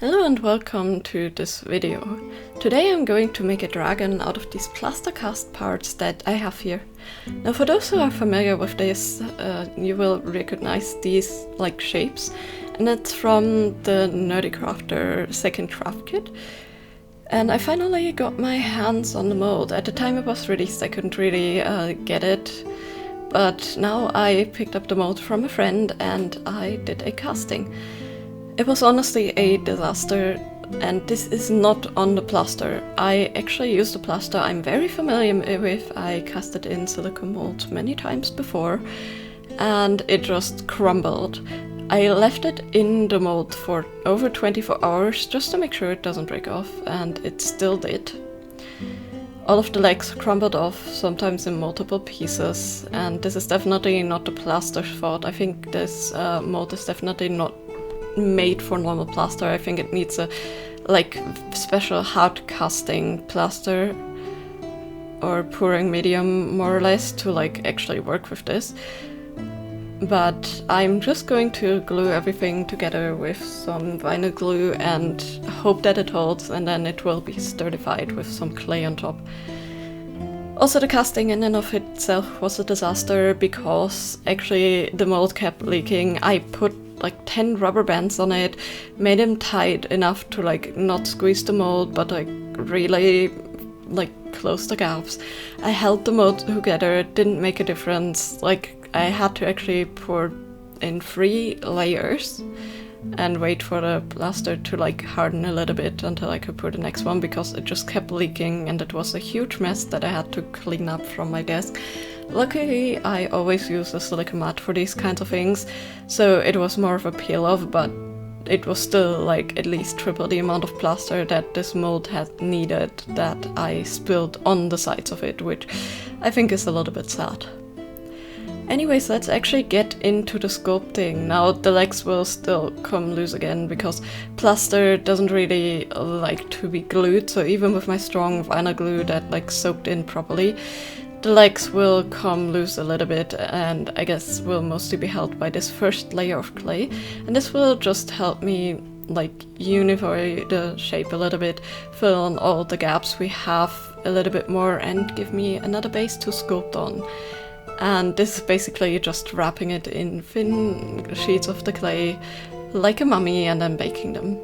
Hello and welcome to this video. Today I'm going to make a dragon out of these plaster cast parts that I have here. Now for those who are familiar with this, you will recognize these shapes, and it's from the Nerdy Crafter second craft kit. And I finally got my hands on the mold. At the time it was released I couldn't really get it, but now I picked up the mold from a friend and I did a casting. It was honestly a disaster, and this is not on the plaster. I actually used the plaster I'm very familiar with. I casted in silicone molds many times before, and it just crumbled. I left it in the mold for over 24 hours just to make sure it doesn't break off, and it still did. All of the legs crumbled off, sometimes in multiple pieces, and this is definitely not the plaster's fault. I think this mold is definitely not made for normal plaster. I think it needs a special hard casting plaster or pouring medium more or less to actually work with this. But I'm just going to glue everything together with some vinyl glue and hope that it holds, and then it will be sturdified with some clay on top. Also, the casting in and of itself was a disaster because actually the mold kept leaking. I put 10 rubber bands on it, made them tight enough to not squeeze the mold, but really close the gaps. I held the mold together, it didn't make a difference. I had to actually pour in 3 layers and wait for the plaster to harden a little bit until I could pour the next one, because it just kept leaking and it was a huge mess that I had to clean up from my desk. Luckily, I always use a silicone mat for these kinds of things, so it was more of a peel-off, but it was still at least triple the amount of plaster that this mold had needed that I spilled on the sides of it, which I think is a little bit sad. Anyways, let's actually get into the sculpting. Now the legs will still come loose again because plaster doesn't really like to be glued, so even with my strong vinyl glue that soaked in properly, the legs will come loose a little bit, and I guess will mostly be held by this first layer of clay. And this will just help me unify the shape a little bit, fill in all the gaps we have a little bit more, and give me another base to sculpt on. And this is basically just wrapping it in thin sheets of the clay like a mummy and then baking them.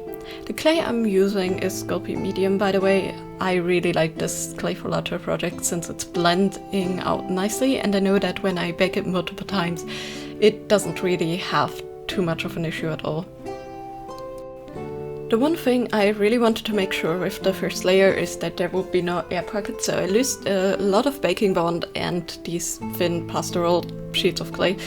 The clay I'm using is Sculpting medium, by the way. I really like this clay for larger projects since it's blending out nicely, and I know that when I bake it multiple times it doesn't really have too much of an issue at all. The one thing I really wanted to make sure with the first layer is that there would be no air pockets, so I used a lot of baking bond and these thin pastoral sheets of clay.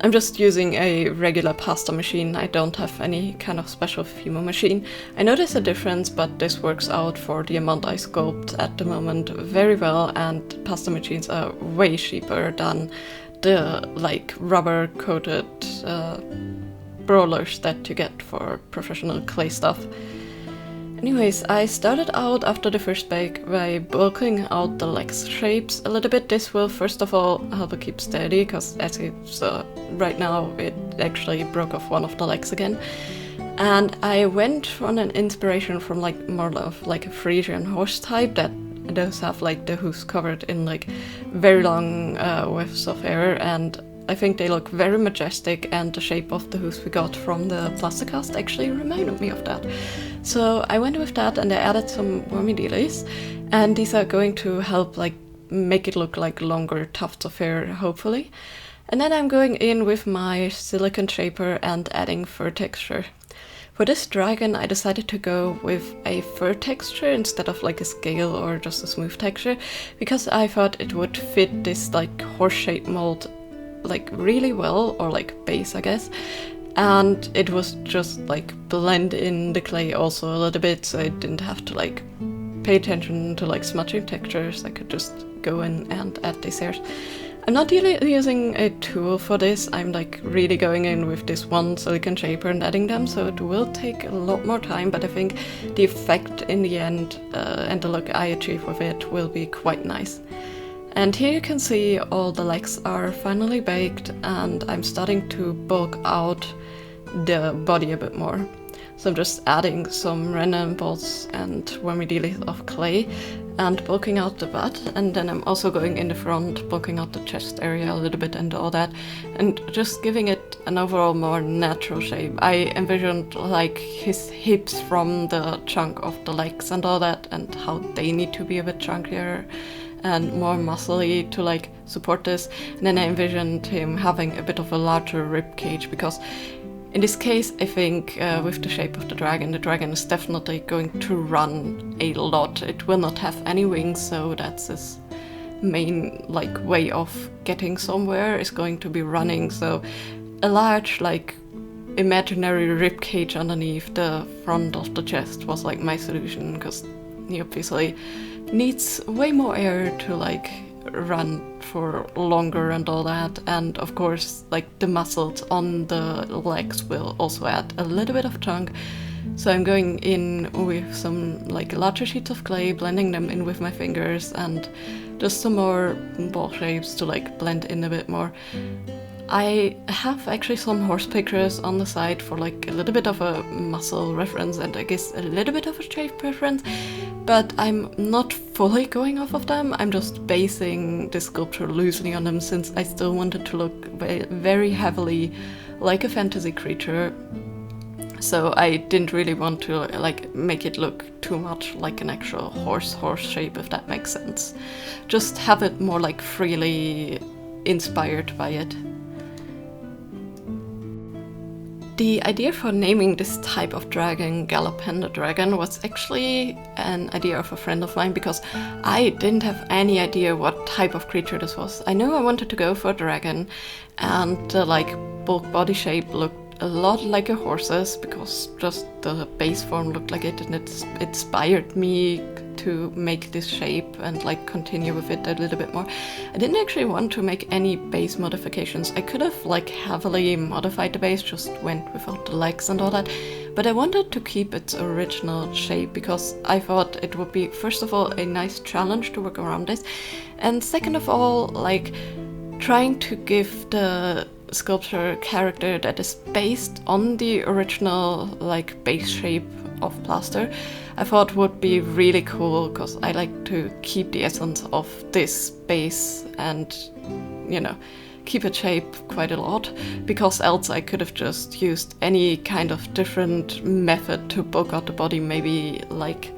I'm just using a regular pasta machine. I don't have any kind of special Fimo machine. I know there's a difference, but this works out for the amount I sculpt at the moment very well, and pasta machines are way cheaper than the rubber coated rollers that you get for professional clay stuff. Anyways, I started out after the first bake by bulking out the legs shapes a little bit. This will first of all help it keep steady, because as you saw right now it actually broke off one of the legs again. And I went on an inspiration from more of a Frisian horse type that does have the hooves covered in very long wefts of hair, and I think they look very majestic, and the shape of the hooves we got from the plaster cast actually reminded me of that. So I went with that, and I added some wormy dealies, and these are going to help make it look like longer tufts of hair, hopefully. And then I'm going in with my silicone shaper and adding fur texture. For this dragon I decided to go with a fur texture instead of a scale or just a smooth texture, because I thought it would fit this horse-shaped mold really well, or base I guess, and it was just blend in the clay also a little bit, so I didn't have to pay attention to smudging textures. I could just go in and add these hairs. I'm not really using a tool for this. I'm really going in with this one silicone shaper and adding them, so it will take a lot more time, but I think the effect in the end and the look I achieve with it will be quite nice. And here you can see all the legs are finally baked, and I'm starting to bulk out the body a bit more. So I'm just adding some random balls and wormy of clay and bulking out the butt, and then I'm also going in the front, bulking out the chest area a little bit and all that, and just giving it an overall more natural shape. I envisioned like his hips from the chunk of the legs and all that, and how they need to be a bit chunkier and more muscly to like support this. And then I envisioned him having a bit of a larger rib cage, because in this case, I think with the shape of the dragon is definitely going to run a lot. It will not have any wings, so that's his main like way of getting somewhere, is going to be running. So a large like imaginary rib cage underneath the front of the chest was like my solution, because he obviously needs way more air to like run for longer and all that, and of course like the muscles on the legs will also add a little bit of chunk. So I'm going in with some like larger sheets of clay, blending them in with my fingers, and just some more ball shapes to like blend in a bit more. I have actually some horse pictures on the side for like a little bit of a muscle reference and I guess a little bit of a shape preference, but I'm not fully going off of them. I'm just basing the sculpture loosely on them, since I still wanted to look very heavily like a fantasy creature. So I didn't really want to like make it look too much like an actual horse shape, if that makes sense. Just have it more like freely inspired by it. The idea for naming this type of dragon Gallopender dragon was actually an idea of a friend of mine, because I didn't have any idea what type of creature this was. I knew I wanted to go for a dragon, and the like bulk body shape looked a lot like a horse's, because just the base form looked like it, and it inspired me to make this shape and like continue with it a little bit more. I didn't actually want to make any base modifications. I could have like heavily modified the base, just went without the legs and all that, but I wanted to keep its original shape, because I thought it would be, first of all, a nice challenge to work around this, and second of all, like trying to give the sculpture character that is based on the original like base shape of plaster, I thought would be really cool, because I like to keep the essence of this base and, you know, keep its shape quite a lot, because else I could have just used any kind of different method to bulk out the body, maybe like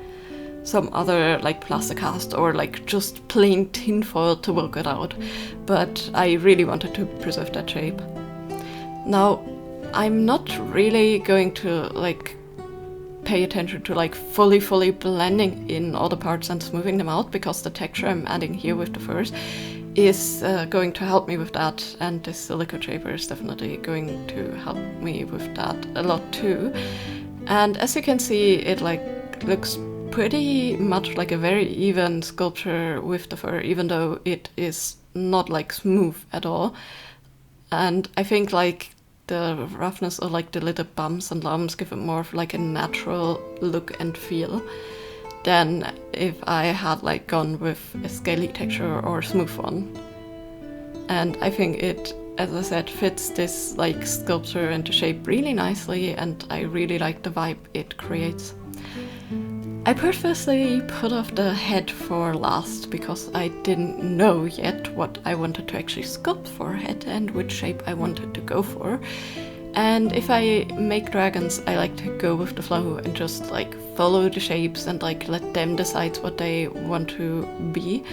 some other like plaster cast or like just plain tinfoil to bulk it out, but I really wanted to preserve that shape. Now, I'm not really going to like pay attention to like fully blending in all the parts and smoothing them out, because the texture I'm adding here with the furs is going to help me with that, and the silicone shaper is definitely going to help me with that a lot too. And as you can see, it like looks pretty much like a very even sculpture with the fur, even though it is not like smooth at all. And I think like the roughness or like the little bumps and lumps give it more of like a natural look and feel than if I had like gone with a scaly texture or a smooth one. And I think it, as I said, fits this like sculpture and the shape really nicely, and I really like the vibe it creates. I purposely put off the head for last, because I didn't know yet what I wanted to actually sculpt for a head and which shape I wanted to go for. And if I make dragons, I like to go with the flow and just like follow the shapes and like let them decide what they want to be.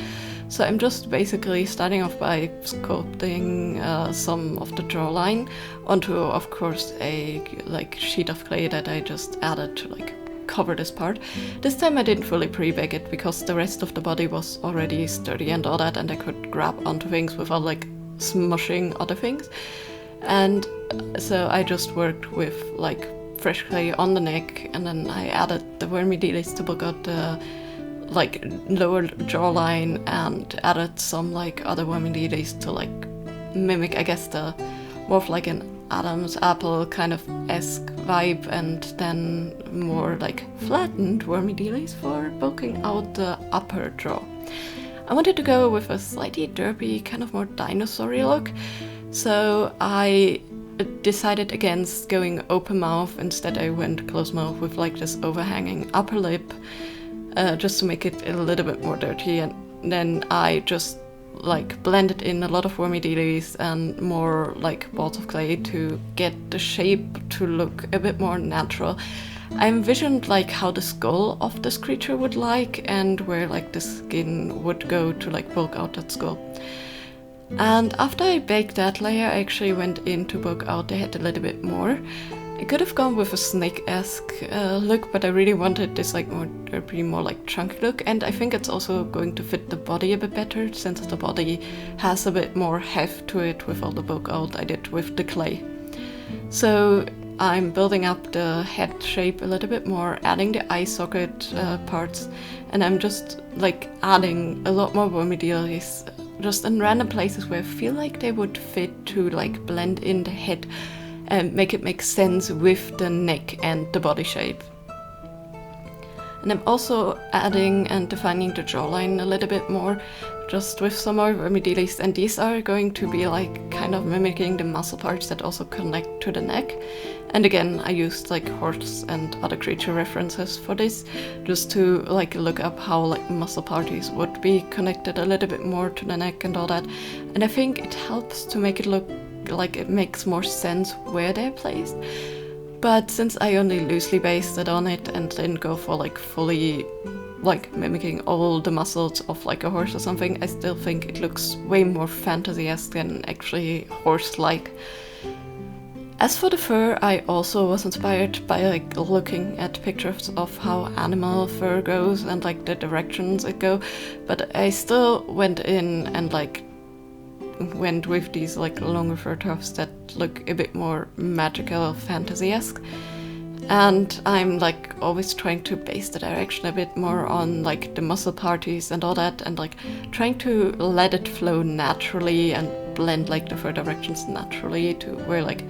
So I'm just basically starting off by sculpting some of the jawline onto, of course, a like sheet of clay that I just added to like cover this part. This time I didn't fully pre-bake it, because the rest of the body was already sturdy and all that, and I could grab onto things without like smushing other things. And so I just worked with like fresh clay on the neck, and then I added the wormy details to bulk out the like lower jawline, and added some like other wormy details to like mimic, I guess, the more of like an Adam's apple kind of esque vibe, and then more like flattened wormy details for bulking out the upper jaw. I wanted to go with a slightly derpy, kind of more dinosaur-y look, so I decided against going open mouth. Instead I went closed mouth with like this overhanging upper lip, just to make it a little bit more dirty, and then I just like blended in a lot of wormy dealies and more like balls of clay to get the shape to look a bit more natural. I envisioned like how the skull of this creature would like, and where like the skin would go to like bulk out that skull. And after I baked that layer, I actually went in to bulk out the head a little bit more. I could have gone with a snake-esque look, but I really wanted this like more derpy, more like chunky look, and I think it's also going to fit the body a bit better, since the body has a bit more heft to it with all the bulk out I did with the clay. So I'm building up the head shape a little bit more, adding the eye socket parts, and I'm just like adding a lot more wormy dealies just in random places where I feel like they would fit to like blend in the head and make it make sense with the neck and the body shape. And I'm also adding and defining the jawline a little bit more, just with some more wormy dealies, and these are going to be like kind of mimicking the muscle parts that also connect to the neck. And again, I used like horse and other creature references for this, just to like look up how like muscle parties would be connected a little bit more to the neck and all that. And I think it helps to make it look like it makes more sense where they're placed. But since I only loosely based it on it and didn't go for like fully like mimicking all the muscles of like a horse or something, I still think it looks way more fantasy-esque than actually horse-like. As for the fur, I also was inspired by like looking at pictures of how animal fur goes and like the directions it go, but I still went in and like went with these like longer fur tufts that look a bit more magical, fantasy-esque. And I'm like always trying to base the direction a bit more on like the muscle parties and all that, and like trying to let it flow naturally and blend like the fur directions naturally to where like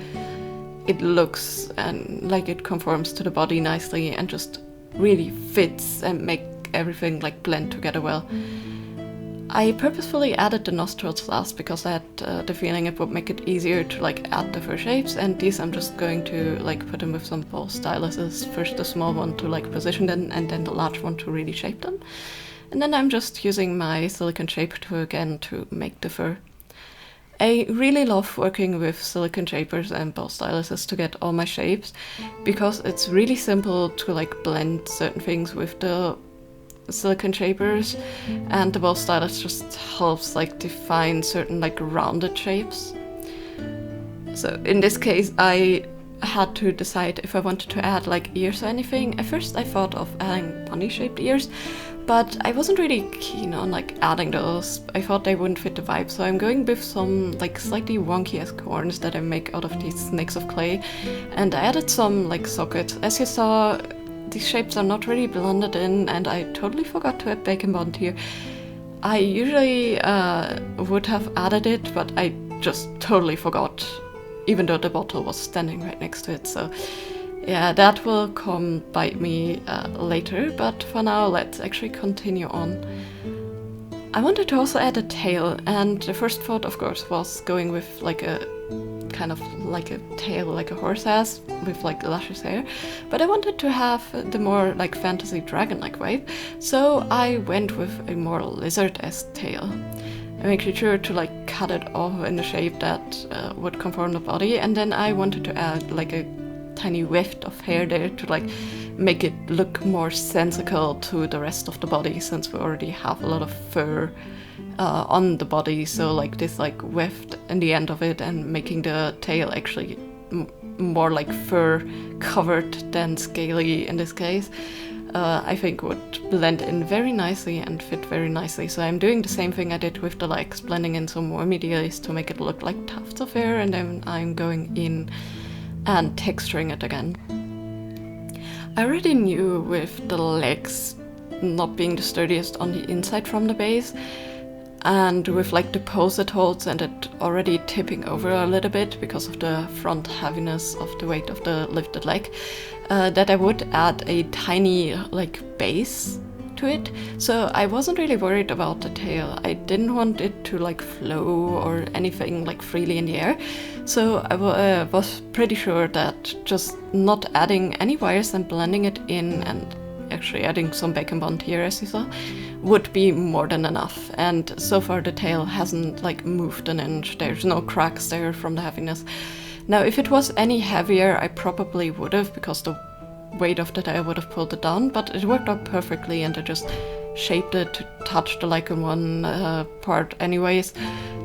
it looks and like it conforms to the body nicely and just really fits and make everything like blend together well. I purposefully added the nostrils last because I had the feeling it would make it easier to like add the fur shapes, and these I'm just going to like put them with some ball styluses. First the small one to like position them, and then the large one to really shape them. And then I'm just using my silicone shaper tool again to make the fur. I really love working with silicone shapers and ball styluses to get all my shapes, because it's really simple to like blend certain things with the silicone shapers, and the ball stylus just helps like define certain like rounded shapes. So in this case I had to decide if I wanted to add like ears or anything. At first I thought of adding bunny shaped ears, but I wasn't really keen on like adding those. I thought they wouldn't fit the vibe, so I'm going with some like slightly wonky-esque horns that I make out of these snakes of clay, and I added some like sockets. As you saw, these shapes are not really blended in, and I totally forgot to add bacon bond here. I usually would have added it, but I just totally forgot, even though the bottle was standing right next to it. So yeah, that will come bite me later, but for now let's actually continue on. I wanted to also add a tail, and the first thought of course was going with like a kind of like a tail like a horse has, with like luscious hair, but I wanted to have the more like fantasy dragon-like vibe, so I went with a more lizard-esque tail. I made sure to like cut it off in a shape that would conform the body, and then I wanted to add like a tiny weft of hair there to like make it look more sensical to the rest of the body, since we already have a lot of fur on the body. So like this like weft in the end of it, and making the tail actually more like fur covered than scaly in this case, I think would blend in very nicely and fit very nicely. So I'm doing the same thing I did with the legs, blending in some more medials to make it look like tufts of hair, and then I'm going in and texturing it again. I already knew with the legs not being the sturdiest on the inside from the base, and with like the pose it holds and it already tipping over a little bit because of the front heaviness of the weight of the lifted leg, that I would add a tiny like base to it, so I wasn't really worried about the tail. I didn't want it to like flow or anything like freely in the air, so I was pretty sure that just not adding any wires and blending it in, and actually adding some bacon bond here as you saw, would be more than enough. And so far the tail hasn't like moved an inch. There's no cracks there from the heaviness. Now if it was any heavier I probably would have, because the weight of the tail would have pulled it down, but it worked out perfectly and I just shaped it to touch the lichen one part anyways,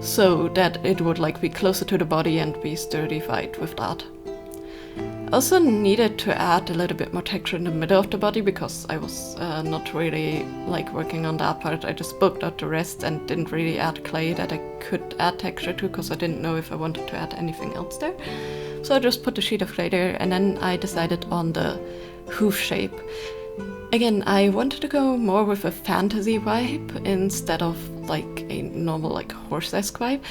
so that it would like be closer to the body and be sturdified with that. Also needed to add a little bit more texture in the middle of the body, because I was not really like working on that part. I just bulked out the rest and didn't really add clay that I could add texture to, because I didn't know if I wanted to add anything else there. So I just put a sheet of clay there, and then I decided on the hoof shape. Again, I wanted to go more with a fantasy vibe instead of like a normal like horse-esque vibe.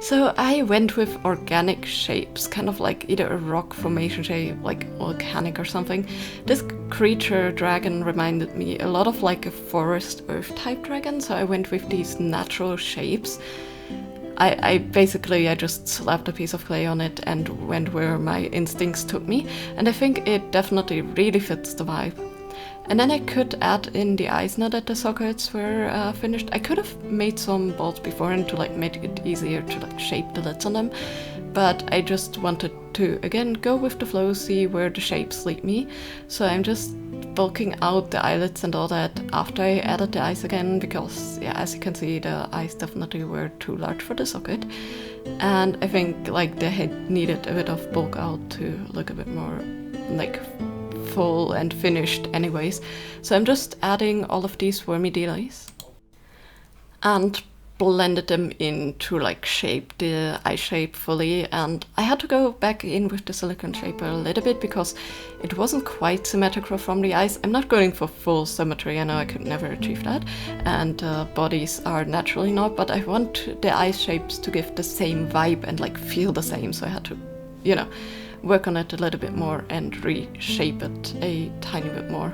So I went with organic shapes, kind of like either a rock formation shape, like volcanic or something. This creature dragon reminded me a lot of like a forest earth type dragon, so I went with these natural shapes. I basically just slapped a piece of clay on it and went where my instincts took me, and I think it definitely really fits the vibe. And then I could add in the eyes now that the sockets were finished. I could have made some bolts beforehand to like make it easier to like shape the lids on them, but I just wanted to again go with the flow, see where the shapes lead me. So I'm just bulking out the eyelids and all that after I added the eyes again, because yeah, as you can see the eyes definitely were too large for the socket, and I think like the head needed a bit of bulk out to look a bit more like full and finished anyways. So I'm just adding all of these wormy dealies and blended them in to like shape the eye shape fully, and I had to go back in with the silicone shaper a little bit because it wasn't quite symmetrical from the eyes. I'm not going for full symmetry, I know I could never achieve that, and bodies are naturally not, but I want the eye shapes to give the same vibe and like feel the same, so I had to, you know, work on it a little bit more and reshape it a tiny bit more.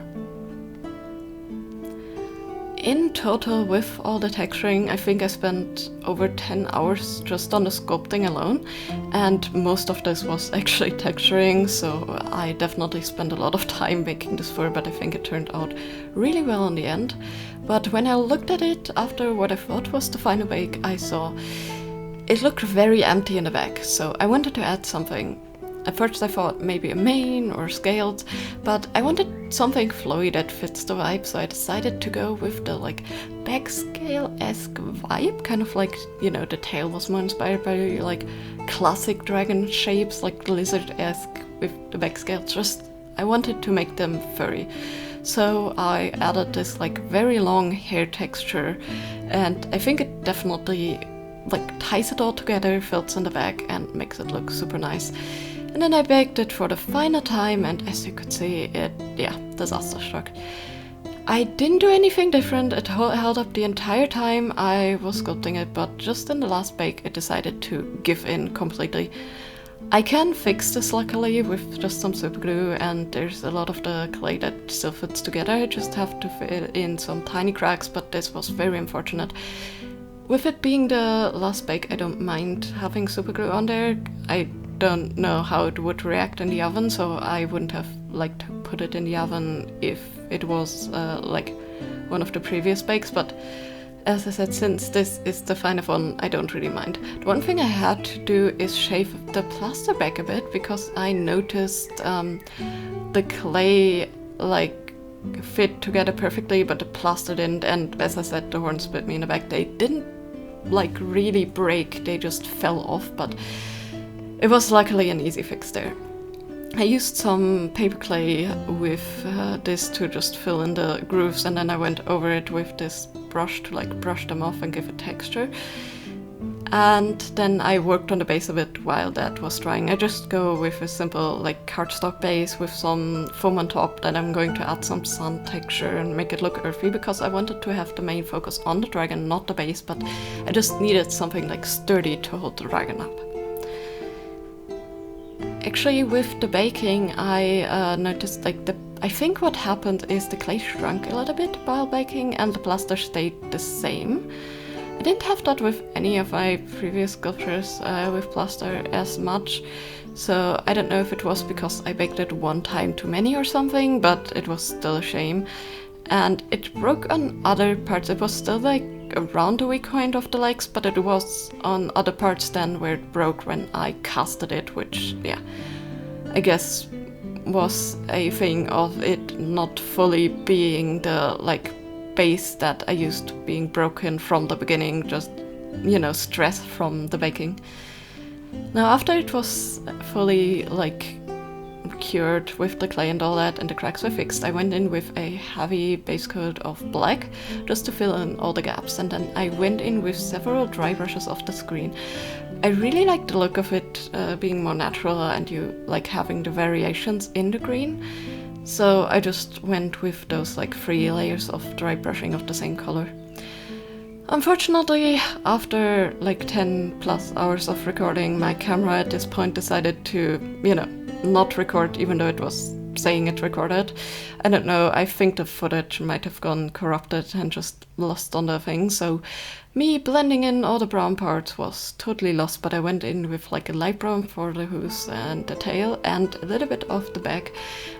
In total, with all the texturing, I think I spent over 10 hours just on the sculpting alone, and most of this was actually texturing, so I definitely spent a lot of time making this fur, but I think it turned out really well in the end. But when I looked at it after what I thought was the final bake, I saw it looked very empty in the back, so I wanted to add something. At first I thought maybe a mane or scales, but I wanted something flowy that fits the vibe, so I decided to go with the like back scale-esque vibe, kind of like, you know, the tail was more inspired by like classic dragon shapes, like lizard-esque with the back scales. Just I wanted to make them furry. So I added this like very long hair texture, and I think it definitely like ties it all together, fills in the back and makes it look super nice. And then I baked it for the final time, and as you could see, it, yeah, disaster struck. I didn't do anything different, it held up the entire time I was sculpting it, but just in the last bake it decided to give in completely. I can fix this luckily with just some super glue, and there's a lot of the clay that still fits together. I just have to fill in some tiny cracks, but this was very unfortunate. With it being the last bake, I don't mind having super glue on there. I don't know how it would react in the oven, so I wouldn't have liked to put it in the oven if it was like one of the previous bakes, but as I said, since this is the final one, I don't really mind. The one thing I had to do is shave the plaster back a bit, because I noticed the clay like fit together perfectly, but the plaster didn't, and as I said, the horns bit me in the back. They didn't like really break, they just fell off, but it was luckily an easy fix there. I used some paper clay with this to just fill in the grooves, and then I went over it with this brush to like brush them off and give it texture. And then I worked on the base of it while that was drying. I just go with a simple like cardstock base with some foam on top. Then I'm going to add some sun texture and make it look earthy, because I wanted to have the main focus on the dragon, not the base, but I just needed something like sturdy to hold the dragon up. Actually, with the baking, I noticed like the I think what happened is the clay shrunk a little bit while baking and the plaster stayed the same. I didn't have that with any of my previous sculptures with plaster as much, so I don't know if it was because I baked it one time too many or something, but it was still a shame. And it broke on other parts. It was still like around the weak point of the legs, but it was on other parts then where it broke when I casted it, which, yeah, I guess was a thing of it not fully being the like base that I used being broken from the beginning, just, you know, stress from the baking. Now after it was fully like cured with the clay and all that and the cracks were fixed, I went in with a heavy base coat of black just to fill in all the gaps, and then I went in with several dry brushes of the screen. I really like the look of it being more natural and you like having the variations in the green. So I just went with those like 3 layers of dry brushing of the same color. Unfortunately, after like 10 plus hours of recording, my camera at this point decided to, you know, not record even though it was saying it recorded. I don't know, I think the footage might have gone corrupted and just lost on the thing, so me blending in all the brown parts was totally lost, but I went in with like a light brown for the hooves and the tail and a little bit of the back,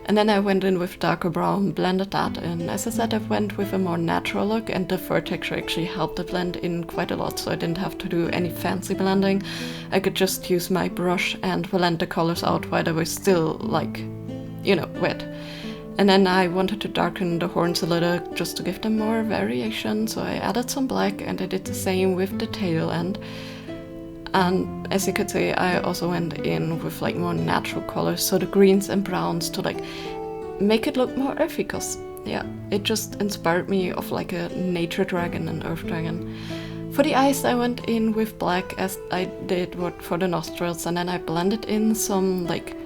and then I went in with darker brown, blended that in. As I said, I went with a more natural look and the fur texture actually helped the blend in quite a lot, so I didn't have to do any fancy blending. I could just use my brush and blend the colors out while they were still like, you know, wet. And then I wanted to darken the horns a little just to give them more variation, so I added some black and I did the same with the tail end. And as you could see, I also went in with like more natural colors, so the greens and browns to like make it look more earthy, because yeah, it just inspired me of like a nature dragon and earth dragon. For the eyes I went in with black as I did what for the nostrils, and then I blended in some like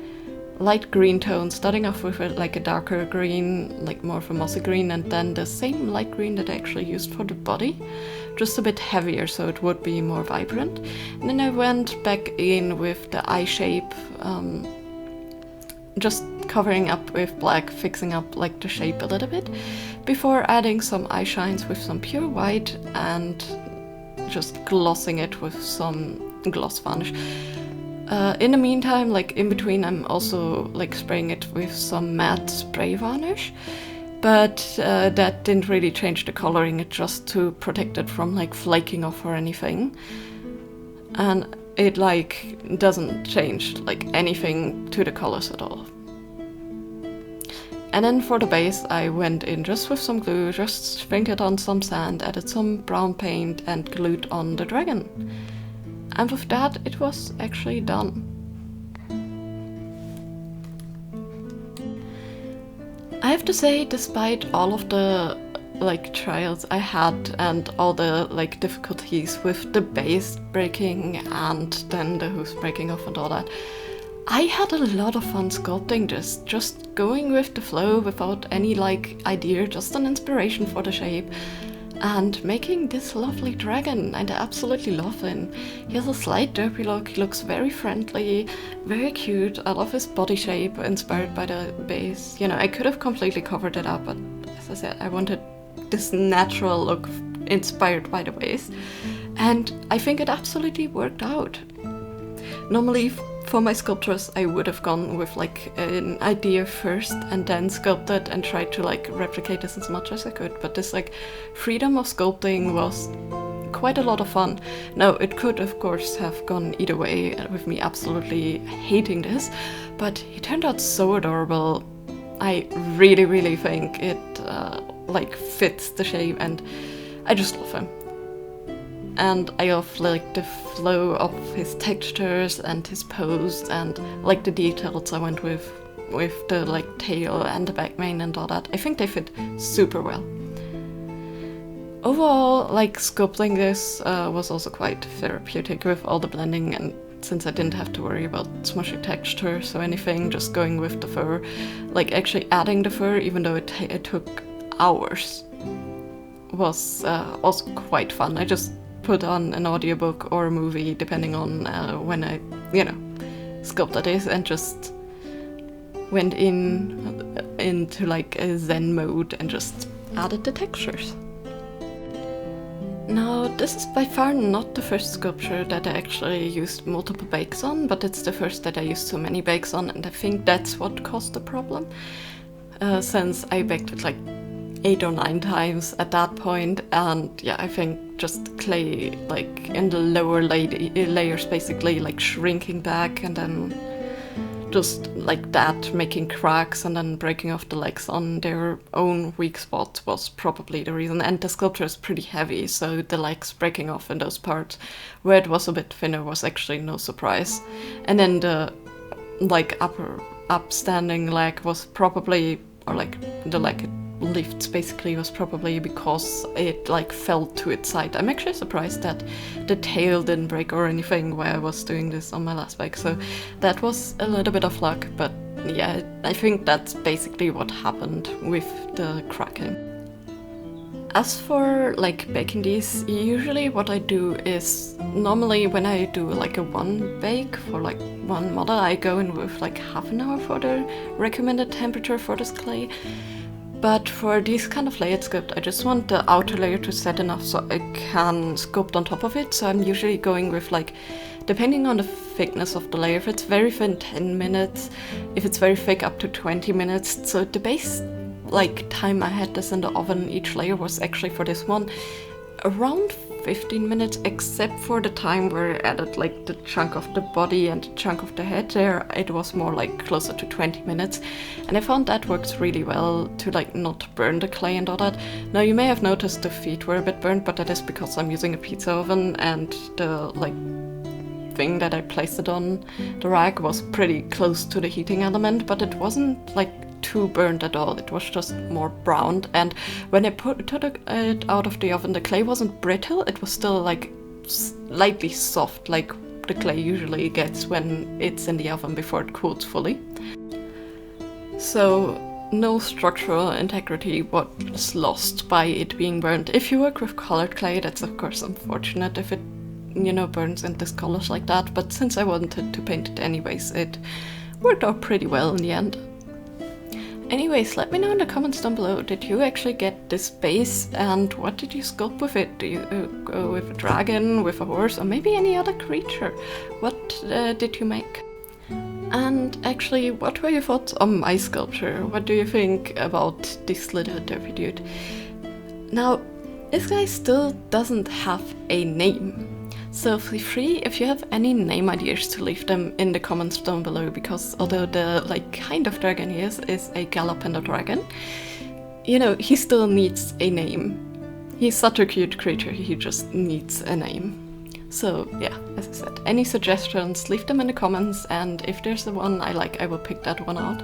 light green tone, starting off with like a darker green, like more of a mossy green, and then the same light green that I actually used for the body, just a bit heavier so it would be more vibrant. And then I went back in with the eye shape, just covering up with black, fixing up like the shape a little bit, before adding some eye shines with some pure white and just glossing it with some gloss varnish. In the meantime, like in between, I'm also like spraying it with some matte spray varnish, but that didn't really change the coloring, it just to protect it from like flaking off or anything. And it like doesn't change like anything to the colors at all. And then for the base, I went in just with some glue, just sprinkled on some sand, added some brown paint and glued on the dragon. And with that, it was actually done. I have to say, despite all of the like trials I had and all the like difficulties with the base breaking and then the hooves breaking off and all that, I had a lot of fun sculpting this, just going with the flow without any like idea, just an inspiration for the shape. And making this lovely dragon, and I absolutely love him. He has a slight derpy look, he looks very friendly, very cute. I love his body shape, inspired by the base. You know, I could have completely covered it up, but as I said, I wanted this natural look inspired by the base. And I think it absolutely worked out. Normally, for my sculptures, I would have gone with like an idea first and then sculpted and tried to like replicate this as much as I could, but this like freedom of sculpting was quite a lot of fun. Now, it could of course have gone either way with me absolutely hating this, but he turned out so adorable. I really think it like fits the shape and I just love him. And I love like the flow of his textures and his pose and like the details I went with the like tail and the back mane and all that. I think they fit super well. Overall, like sculpting this was also quite therapeutic with all the blending, and since I didn't have to worry about smushy textures or anything, just going with the fur, like actually adding the fur, even though it took hours, was also quite fun. I just put on an audiobook or a movie, depending on when I, you know, sculpted this, and just went in into like a Zen mode and just added the textures. Now, this is by far not the first sculpture that I actually used multiple bakes on, but it's the first that I used so many bakes on, and I think that's what caused the problem. Since I baked it like 8 or 9 times at that point, and yeah, I think just clay like in the lower layers basically like shrinking back, and then just like that making cracks and then breaking off the legs on their own weak spots was probably the reason. And the sculpture is pretty heavy, so the legs breaking off in those parts where it was a bit thinner was actually no surprise. And then the like upstanding leg was probably, or like the leg it lifts basically, was probably because it like fell to its side. I'm actually surprised that the tail didn't break or anything while I was doing this on my last bake, so that was a little bit of luck. But yeah, I think that's basically what happened with the cracking. As for like baking these, usually what I do is, normally when I do like a one bake for like one model, I go in with like half an hour for the recommended temperature for this clay. But for this kind of layered sculpt, I just want the outer layer to set enough so I can sculpt on top of it. So I'm usually going with like, depending on the thickness of the layer, if it's very thin, 10 minutes, if it's very thick, up to 20 minutes. So the base like time I had this in the oven, each layer was actually for this one around 15 minutes, except for the time where I added like the chunk of the body and the chunk of the head there, it was more like closer to 20 minutes. And I found that works really well to like not burn the clay and all that. Now you may have noticed the feet were a bit burnt, but that is because I'm using a pizza oven and the like thing that I placed it on the rack was pretty close to the heating element, but it wasn't like too burnt at all. It was just more browned, and when I took it out of the oven, the clay wasn't brittle, it was still like slightly soft, like the clay usually gets when it's in the oven before it cools fully. So no structural integrity was lost by it being burnt. If you work with colored clay, that's of course unfortunate if it, you know, burns and discolors like that, but since I wanted to paint it anyways, it worked out pretty well in the end. Anyways, let me know in the comments down below, did you actually get this base and what did you sculpt with it? Do you go with a dragon, with a horse, or maybe any other creature? What did you make? And actually, what were your thoughts on my sculpture? What do you think about this little derpy dude? Now, this guy still doesn't have a name. So feel free, if you have any name ideas, to leave them in the comments down below, because although the like kind of dragon he is a Gallopender dragon, you know, he still needs a name. He's such a cute creature, he just needs a name. So yeah, as I said, any suggestions, leave them in the comments, and if there's the one I like, I will pick that one out.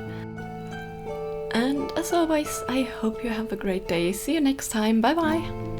And as always, I hope you have a great day. See you next time, bye bye!